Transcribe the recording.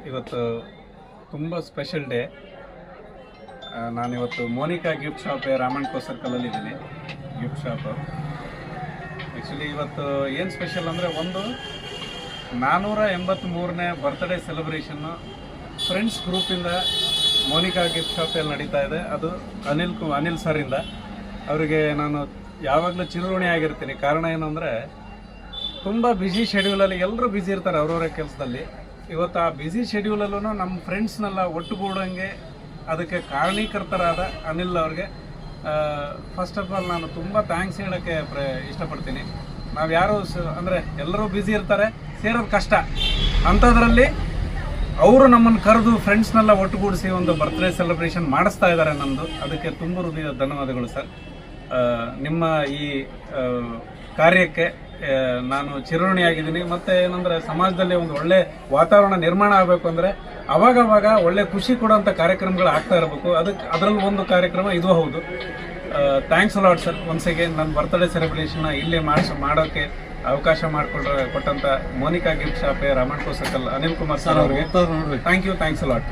ಇವತ್ತು ತುಂಬ special day. ನಾನಿವತ್ತು ಮೋನಿಕಾ ಗಿಫ್ಟ್ ಶಾಪ್ ರಾಮಣ್ಕೋ ಸರ್ಕಲಲ್ಲಿ ಇದ್ದೀನಿ. ಗಿಫ್ಟ್ ಶಾಪು ಆ್ಯಕ್ಚುಲಿ ಇವತ್ತು ಏನು ಸ್ಪೆಷಲ್ ಅಂದರೆ, ಒಂದು 483ನೇ ಬರ್ತ್ಡೇ ಸೆಲೆಬ್ರೇಷನ್ನು ಫ್ರೆಂಡ್ಸ್ ಗ್ರೂಪಿಂದ ಮೋನಿಕಾ ಗಿಫ್ಟ್ ಶಾಪಲ್ಲಿ ನಡೀತಾ ಇದೆ. ಅದು ಅನಿಲ್ ಸರಿಂದ ಅವರಿಗೆ ನಾನು ಯಾವಾಗಲೂ ಚಿರಋಣಿ ಆಗಿರ್ತೀನಿ. ಕಾರಣ ಏನು ಅಂದರೆ, ತುಂಬ ಬ್ಯುಸಿ ಶೆಡ್ಯೂಲಲ್ಲಿ ಎಲ್ಲರೂ ಬ್ಯುಸಿ ಇರ್ತಾರೆ ಅವ್ರವರ ಕೆಲಸದಲ್ಲಿ. ಇವತ್ತು ಆ ಬ್ಯುಸಿ ಶೆಡ್ಯೂಲಲ್ಲೂ ನಮ್ಮ ಫ್ರೆಂಡ್ಸ್ನೆಲ್ಲ ಒಟ್ಟುಗೂಡಂಗೆ ಅದಕ್ಕೆ ಕಾರಣೀಕರ್ತರಾದ ಅನಿಲ್ ಅವ್ರಿಗೆ ಫಸ್ಟ್ ಆಫ್ ಆಲ್ ನಾನು ತುಂಬ ಥ್ಯಾಂಕ್ಸ್ ಹೇಳೋಕ್ಕೆ ಇಷ್ಟಪಡ್ತೀನಿ. ನಾವು ಯಾರು ಅಂದರೆ ಎಲ್ಲರೂ ಬ್ಯುಸಿ ಇರ್ತಾರೆ, ಸೇರೋದು ಕಷ್ಟ. ಅಂಥದ್ರಲ್ಲಿ ಅವರು ನಮ್ಮನ್ನು ಕರೆದು ಫ್ರೆಂಡ್ಸ್ನೆಲ್ಲ ಒಟ್ಟುಗೂಡಿಸಿ ಒಂದು ಬರ್ತ್ಡೇ ಸೆಲೆಬ್ರೇಷನ್ ಮಾಡಿಸ್ತಾ ಇದ್ದಾರೆ ನಮ್ಮದು. ಅದಕ್ಕೆ ತುಂಬ ಹೃದಯದ ಧನ್ಯವಾದಗಳು ಸರ್. ನಿಮ್ಮ ಈ ಕಾರ್ಯಕ್ಕೆ ನಾನು ಚಿರಋಣಿಯಾಗಿದ್ದೀನಿ. ಮತ್ತು ಏನಂದರೆ, ಸಮಾಜದಲ್ಲಿ ಒಂದು ಒಳ್ಳೆ ವಾತಾವರಣ ನಿರ್ಮಾಣ ಆಗಬೇಕು ಅಂದರೆ ಅವಾಗವಾಗ ಒಳ್ಳೆ ಖುಷಿ ಕೊಡೋಂಥ ಕಾರ್ಯಕ್ರಮಗಳು ಆಗ್ತಾ ಇರಬೇಕು. ಅದರಲ್ಲಿ ಒಂದು ಕಾರ್ಯಕ್ರಮ ಇದು ಹೌದು. Thanks a lot sir. Once again ನನ್ನ ಬರ್ತ್ಡೇ ಸೆಲೆಬ್ರೇಷನ್ನ ಇಲ್ಲಿ ಮಾಡೋಕ್ಕೆ ಅವಕಾಶ ಕೊಟ್ಟಂಥ ಮೋನಿಕಾ ಗಿಫ್ಟ್ ಶಾಪ್ ರಾಮಣ್ಕೋ ಸರ್ಕಲ್ ಅನಿಲ್ ಕುಮಾರ್ ಸರ್ ಅವರಿಗೆ ಥ್ಯಾಂಕ್ಸ್ ಅಲಾಟ್.